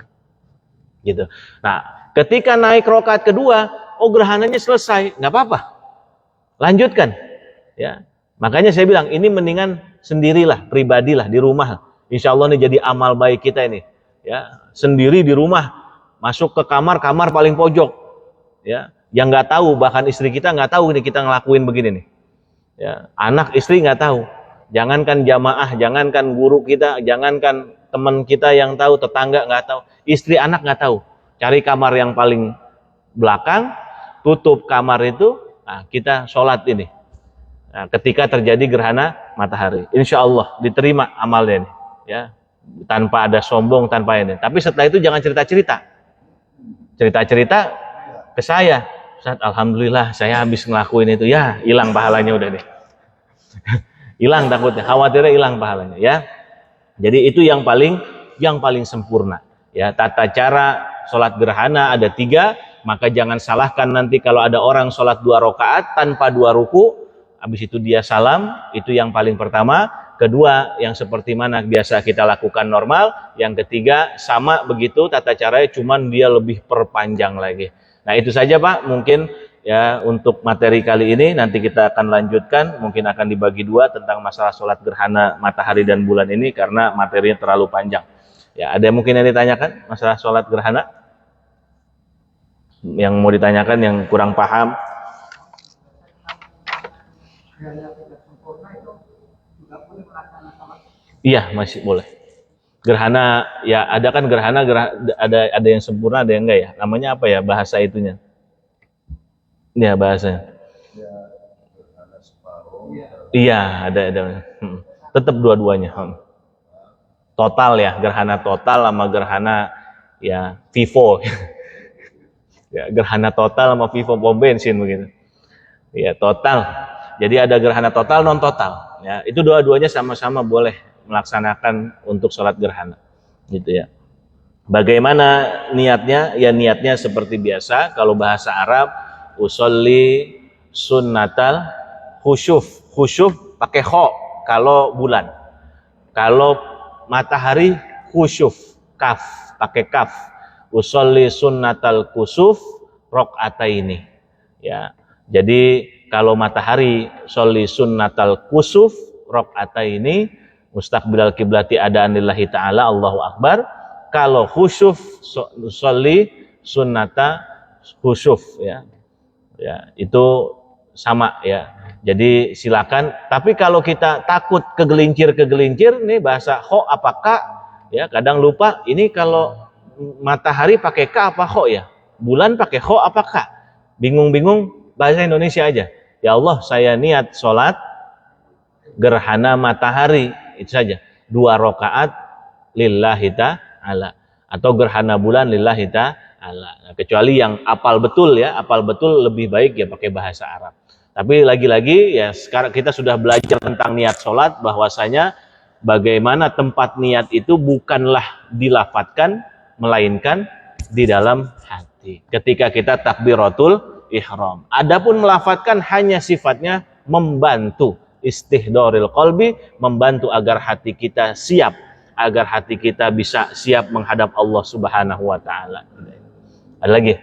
Gitu. Nah, ketika naik rakaat kedua, oh gerhananya selesai, nggak apa-apa, lanjutkan. Ya, makanya saya bilang ini mendingan sendirilah, pribadilah di rumah. Insya Allah ini jadi amal baik kita ini. Ya, sendiri di rumah, masuk ke kamar paling pojok. Ya, yang nggak tahu, bahkan istri kita nggak tahu nih kita ngelakuin begini nih. Ya, anak istri nggak tahu. Jangankan jamaah, jangankan guru kita, jangankan teman kita yang tahu, tetangga nggak tahu, istri anak nggak tahu. Cari kamar yang paling belakang, tutup kamar itu, nah kita sholat ini. Nah, ketika terjadi gerhana matahari, insya Allah diterima amalnya ini, ya, tanpa ada sombong, tanpa ini. Tapi setelah itu jangan cerita-cerita ke saya, Ustaz, alhamdulillah saya habis ngelakuin itu, ya hilang pahalanya udah deh. Hilang takutnya, khawatirnya hilang pahalanya, ya. Jadi itu yang paling sempurna, ya. Tata cara sholat gerhana ada 3, maka jangan salahkan nanti kalau ada orang sholat 2 rakaat tanpa 2 ruku, habis itu dia salam, itu yang paling pertama. Kedua, yang seperti mana biasa kita lakukan normal. Yang ketiga, sama begitu tata caranya, cuman dia lebih perpanjang lagi. Nah itu saja Pak, mungkin ya untuk materi kali ini. Nanti kita akan lanjutkan, mungkin akan dibagi 2 tentang masalah sholat gerhana matahari dan bulan ini, karena materinya terlalu panjang. Ya, ada mungkin yang ditanyakan masalah sholat gerhana? Yang mau ditanyakan, yang kurang paham? Iya, masih boleh. Gerhana, ya ada kan gerhana ada yang sempurna, ada yang enggak ya. Namanya apa ya bahasa itunya? Ya bahasanya. Iya, ada. Tetap dua-duanya. Total ya, gerhana total sama gerhana ya Vivo. Ya, gerhana total sama Vivo pom bensin begitu. Ya, total. Jadi ada gerhana total, non total. Ya, itu dua-duanya sama-sama boleh melaksanakan untuk sholat gerhana, gitu ya. Bagaimana niatnya? Ya niatnya seperti biasa. Kalau bahasa Arab, usolli sunnatal khusyuf. Khusyuf pakai kho kalau bulan. Kalau matahari khusyuf, kaf pakai kaf. Usolli sunnatal kusuf rok'ataini. Ya, jadi kalau matahari sholli sunnatal kusuf rok'ataini mustaqbilal kiblati adaan lillahi ta'ala, Allahu Akbar. Kalau khusyuf sholli sunnata khusyuf, ya. Ya, itu sama ya. Jadi silakan, tapi kalau kita takut kegelincir nih bahasa kho apakah ya, kadang lupa ini kalau matahari pakai ka apa kho ya? Bulan pakai kho apakah? Bingung-bingung bahasa Indonesia aja. Ya Allah, saya niat sholat gerhana matahari, itu saja. 2 rakaat lillahi ta'ala, atau gerhana bulan lillahi ta'ala. Nah, kecuali yang apal betul ya, apal betul lebih baik ya pakai bahasa Arab. Tapi lagi-lagi ya sekarang kita sudah belajar tentang niat sholat, bahwasanya bagaimana tempat niat itu bukanlah dilafatkan, melainkan di dalam hati. Ketika kita takbiratul ihram. Adapun melafatkan hanya sifatnya membantu istihdoril qalbi, membantu agar hati kita siap agar hati kita bisa siap menghadap Allah Subhanahu wa taala. Ada lagi?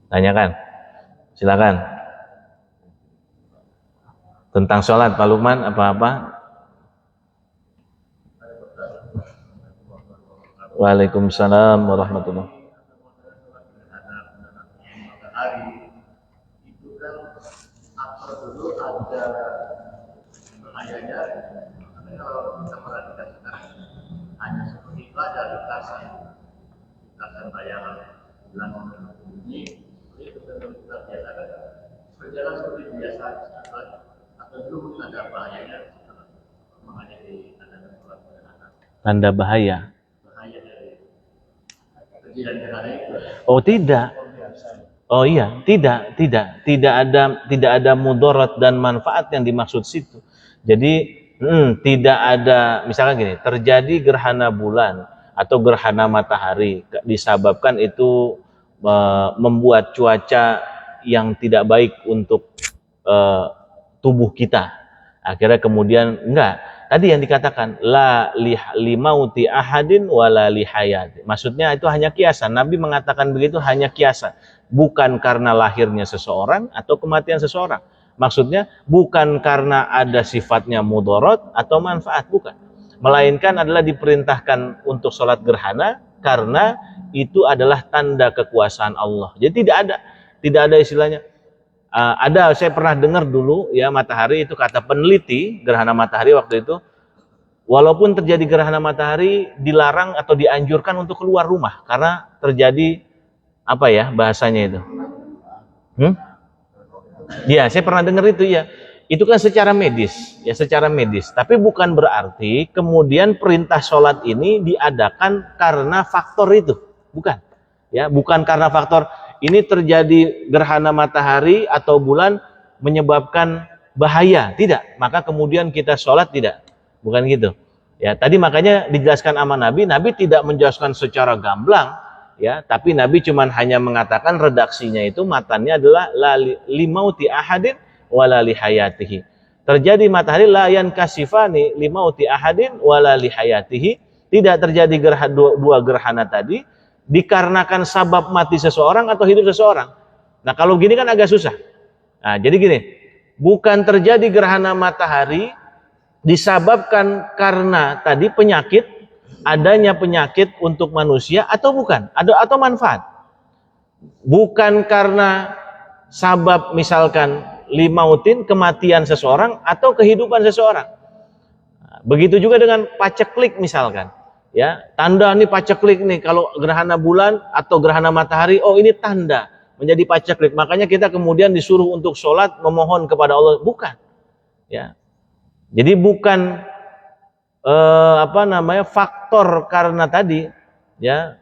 Tanyakan. Silakan. Tentang sholat Pak Lukman apa-apa? Waalaikumsalam warahmatullahi wabarakatuh. Itu kan aktor dulu ada bahayanya, tapi kalau kita perhatikan sekarang hanya seperti itu aja dikasih bayangan bulan bunyi, itu tentu kita biasa berjalan seperti biasa atau dulu ada bahayanya, makanya di Tanda bahaya. bahaya dari kejadian gerhana itu. Oh tidak. Oh iya, tidak ada mudarat dan manfaat yang dimaksud situ. Jadi tidak ada, misalkan gini, terjadi gerhana bulan atau gerhana matahari disebabkan itu membuat cuaca yang tidak baik untuk tubuh kita. Akhirnya kemudian enggak. Tadi yang dikatakan la limauti ahadin wala lihayati. Maksudnya itu hanya kiasan. Nabi mengatakan begitu hanya kiasan, bukan karena lahirnya seseorang atau kematian seseorang. Maksudnya bukan karena ada sifatnya mudarat atau manfaat, bukan. Melainkan adalah diperintahkan untuk sholat gerhana karena itu adalah tanda kekuasaan Allah. Jadi tidak ada istilahnya. Saya pernah dengar dulu ya, matahari itu kata peneliti gerhana matahari waktu itu, walaupun terjadi gerhana matahari dilarang atau dianjurkan untuk keluar rumah karena terjadi apa ya bahasanya itu? Ya, saya pernah dengar itu ya. Itu kan secara medis, ya secara medis. Tapi bukan berarti kemudian perintah sholat ini diadakan karena faktor itu, bukan. Ya, bukan karena faktor ini terjadi gerhana matahari atau bulan menyebabkan bahaya, tidak. Maka kemudian kita sholat, tidak. Bukan gitu. Ya, tadi makanya dijelaskan sama Nabi tidak menjelaskan secara gamblang, ya, tapi Nabi cuman hanya mengatakan redaksinya itu matannya adalah la limauti ahadin wala lihayatihi. Terjadi matahari la yankasifani limauti ahadin wala lihayatihi. Tidak terjadi dua gerhana tadi dikarenakan sabab mati seseorang atau hidup seseorang. Nah, kalau gini kan agak susah. Nah, jadi gini, bukan terjadi gerhana matahari disebabkan karena tadi penyakit, adanya penyakit untuk manusia atau bukan, atau manfaat. Bukan karena sabab misalkan limautin, kematian seseorang atau kehidupan seseorang. Nah, begitu juga dengan paceklik misalkan. Ya, tanda nih paceklik nih kalau gerhana bulan atau gerhana matahari, oh ini tanda menjadi paceklik. Makanya kita kemudian disuruh untuk sholat memohon kepada Allah, bukan. Ya, jadi bukan faktor karena tadi ya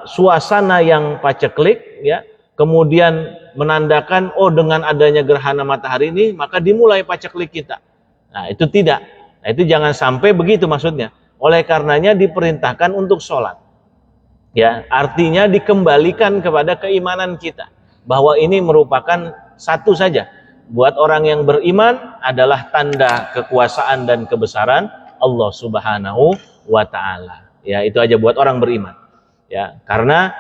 suasana yang paceklik ya kemudian menandakan oh dengan adanya gerhana matahari ini maka dimulai paceklik kita. Nah, itu tidak. Nah, itu jangan sampai begitu maksudnya. Oleh karenanya diperintahkan untuk sholat. Ya, artinya dikembalikan kepada keimanan kita bahwa ini merupakan satu saja. Buat orang yang beriman adalah tanda kekuasaan dan kebesaran Allah Subhanahu wa taala. Ya, itu aja buat orang beriman. Ya, karena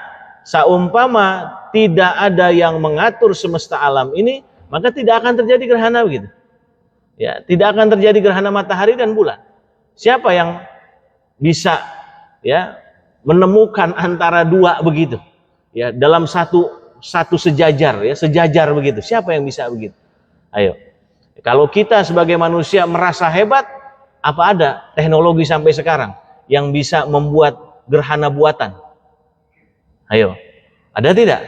saumpama tidak ada yang mengatur semesta alam ini, maka tidak akan terjadi gerhana begitu. Ya, tidak akan terjadi gerhana matahari dan bulan. Siapa yang bisa ya menemukan antara dua begitu ya dalam satu sejajar ya, sejajar begitu? Siapa yang bisa begitu? Ayo, kalau kita sebagai manusia merasa hebat, apa ada teknologi sampai sekarang yang bisa membuat gerhana buatan? Ayo, ada tidak?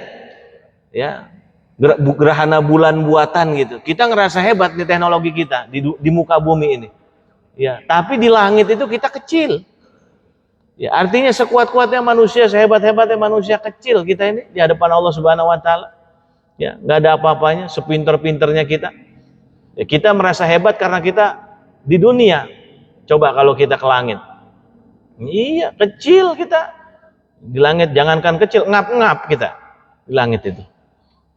Ya, gerhana bulan buatan gitu. Kita ngerasa hebat nih teknologi kita di muka bumi ini. Ya, tapi di langit itu kita kecil. Ya, artinya sekuat-kuatnya manusia, sehebat-hebatnya manusia, kecil kita ini di hadapan Allah Subhanahu wa taala. Ya, nggak ada apa-apanya, sepinter-pinternya kita. Ya, kita merasa hebat karena kita di dunia. Coba kalau kita ke langit. Iya, kecil kita. Di langit jangankan kecil, ngap-ngap kita di langit itu.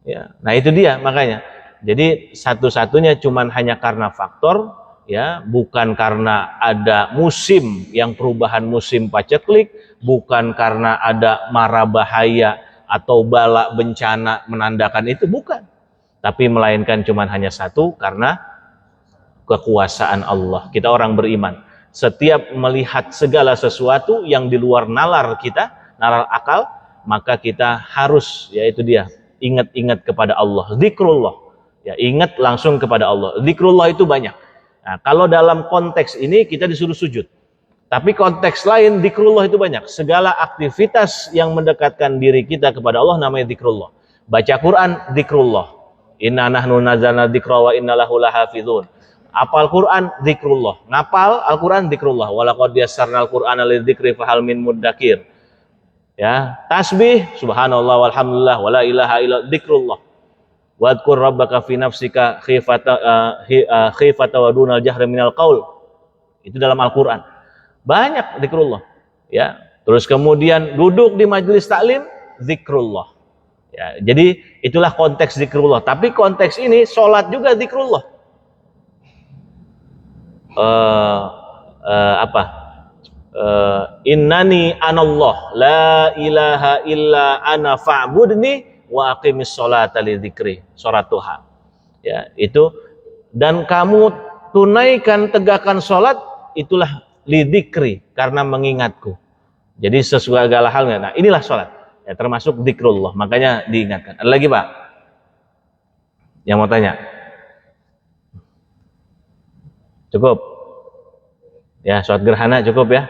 Ya, nah itu dia makanya. Jadi satu-satunya cuman hanya karena faktor ya, bukan karena ada musim yang perubahan musim paceklik, bukan karena ada mara bahaya atau bala bencana menandakan itu, bukan. Tapi melainkan cuman hanya satu, karena kekuasaan Allah. Kita orang beriman, setiap melihat segala sesuatu yang di luar nalar kita, nalar akal, maka kita harus, yaitu dia, ingat-ingat kepada Allah, zikrullah, ya, ingat langsung kepada Allah. Zikrullah itu banyak. Nah, kalau dalam konteks ini kita disuruh sujud, tapi konteks lain zikrullah itu banyak. Segala aktivitas yang mendekatkan diri kita kepada Allah namanya zikrullah. Baca Quran zikrullah, inna nahnu nazzalna dzikra wa inna lahu lahafizun. Apal Quran zikrullah, ngapal Al-Quran zikrullah, walaqad yassarnal Qur'ana lidzikri fahal min muddakir. Ya, tasbih subhanallah walhamdulillah wala ilaha illa dzikrullah. Wadhkur rabbaka fi nafsika khifata wa dunal jahri minal qaul. Itu dalam Al-Qur'an. Banyak zikrullah. Ya, terus kemudian duduk di majelis taklim zikrullah. Ya, jadi itulah konteks zikrullah. Tapi konteks ini salat juga zikrullah. Innani anallah la ilaha illa ana fa'budni wa aqimis sholata li dzikri, surat Tuhan. Ya, itu, dan kamu tunaikan, tegakkan sholat, itulah li dzikri, karena mengingatku. Jadi sesuai segala hal. Nah, inilah sholat, ya, termasuk zikrullah, makanya diingatkan. Ada lagi Pak yang mau tanya? Cukup? Ya, sholat gerhana cukup ya?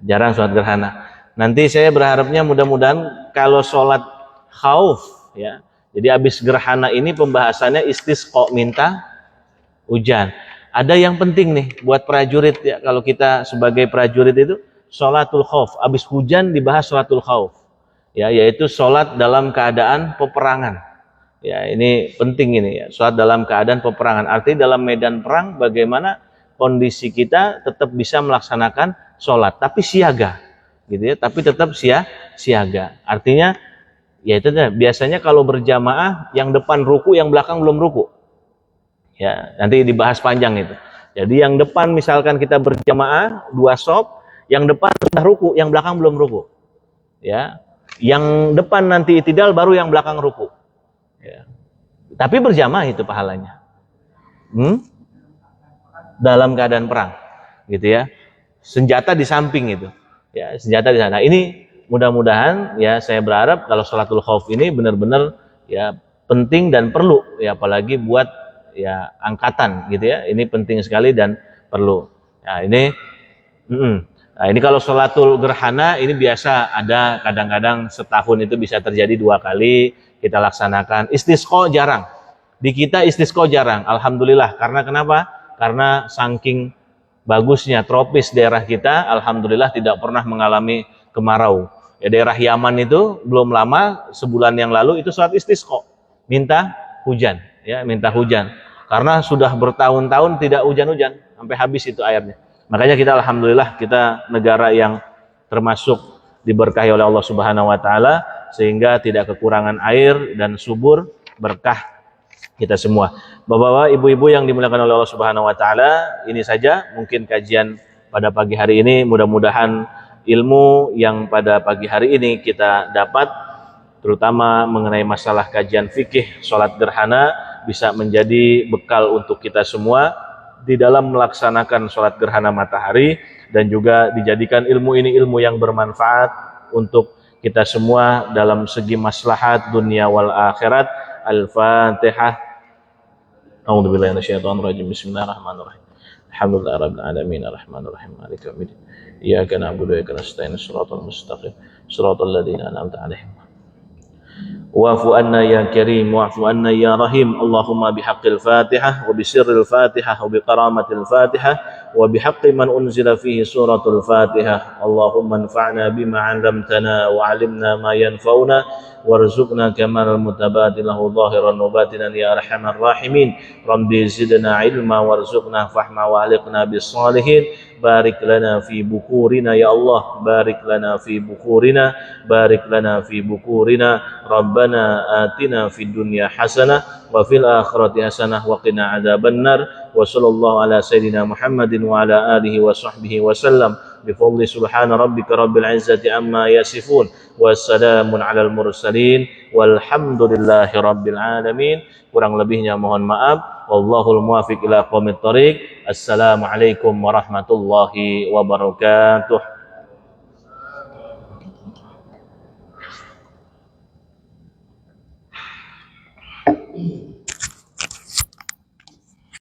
Jarang sholat gerhana. Nanti saya berharapnya mudah-mudahan kalau sholat khauf, ya, jadi habis gerhana ini pembahasannya istisqa, minta hujan. Ada yang penting nih buat prajurit, ya, kalau kita sebagai prajurit itu sholatul khauf, habis hujan dibahas sholatul khauf, ya, yaitu sholat dalam keadaan peperangan. Ya, ini penting ini, ya, sholat dalam keadaan peperangan. Artinya dalam medan perang bagaimana kondisi kita tetap bisa melaksanakan sholat, tapi siaga, gitu ya, tapi tetap siaga. Artinya, ya itu biasanya kalau berjamaah yang depan ruku, yang belakang belum ruku. Ya, nanti dibahas panjang itu. Jadi yang depan misalkan kita berjamaah 2 shop, yang depan sudah ruku, yang belakang belum ruku. Ya, yang depan nanti itidal, baru yang belakang ruku. Ya. Tapi berjamaah itu pahalanya. Dalam keadaan perang, gitu ya, senjata di samping itu, ya, senjata di sana. Ini mudah-mudahan, ya, saya berharap kalau sholatul khauf ini benar-benar, ya, penting dan perlu, ya, apalagi buat, ya, angkatan, gitu ya. Ini penting sekali dan perlu. Nah, ini kalau sholatul gerhana ini biasa ada, kadang-kadang setahun itu bisa terjadi 2 kali kita laksanakan. Istisqa jarang. Di kita istisqa jarang, alhamdulillah. Karena kenapa? Karena saking bagusnya tropis daerah kita, alhamdulillah tidak pernah mengalami kemarau. Ya, daerah Yaman itu belum lama, sebulan yang lalu itu sholat istisqa, minta hujan, ya, minta hujan. Karena sudah bertahun-tahun tidak hujan-hujan, sampai habis itu airnya. Makanya kita alhamdulillah, kita negara yang termasuk diberkahi oleh Allah Subhanahu wa taala, sehingga tidak kekurangan air dan subur, berkah kita semua. Bapak-bapak, ibu-ibu yang dimuliakan oleh Allah Subhanahu wa taala, ini saja mungkin kajian pada pagi hari ini. Mudah-mudahan ilmu yang pada pagi hari ini kita dapat, terutama mengenai masalah kajian fikih salat gerhana, bisa menjadi bekal untuk kita semua di dalam melaksanakan salat gerhana matahari, dan juga dijadikan ilmu ini ilmu yang bermanfaat untuk kita semua dalam segi maslahat dunia wal akhirat. Al-Fatihah. A'udzubillahi minasyaitonir rajim. Bismillahirrahmanirrahim. Alhamdulillahirabbil alamin arrahmanirrahim maliki yaumiddin. Iyyaka na'budu wa iyyaka nasta'in. Shiratal mustaqim. Shiratal ladzina an'amta 'alaihim. Wa'fu anna ya karim, wa'fu anna ya rahim. Allahumma bihaqqil Fatihah wa bisirril Fatihah wa bikaramatil Fatihah wa bihaqqi man unzila fihi suratul Fatihah. Allahumma anfa'na bima 'allamtana wa 'allimna ma yanfa'una warzuqna kamal mutabadilahu zahiran wa batinan ya arhamar rahimin. Rabbi zidna ilma warzuqna fahma wa aliqna bis salihin. barik lana fi bukurina ya Allah, barik lana fi bukurina, barik lana fi bukurina, Rabbana atina fid dunya hasanah wa fil akhirati hasanah wa qina adzabannar, wa sallallahu ala sayyidina Muhammadin wa ala alihi wa sahbihi wa sallam bi fadli subhana rabbika rabbil izzati amma yasifun, wassalamun alal mursalin, walhamdulillahi rabbil alamin. Kurang lebihnya mohon maaf. Wallahul muwaffiq ila aqwamit thoriq. Assalamualaikum warahmatullahi wabarakatuh.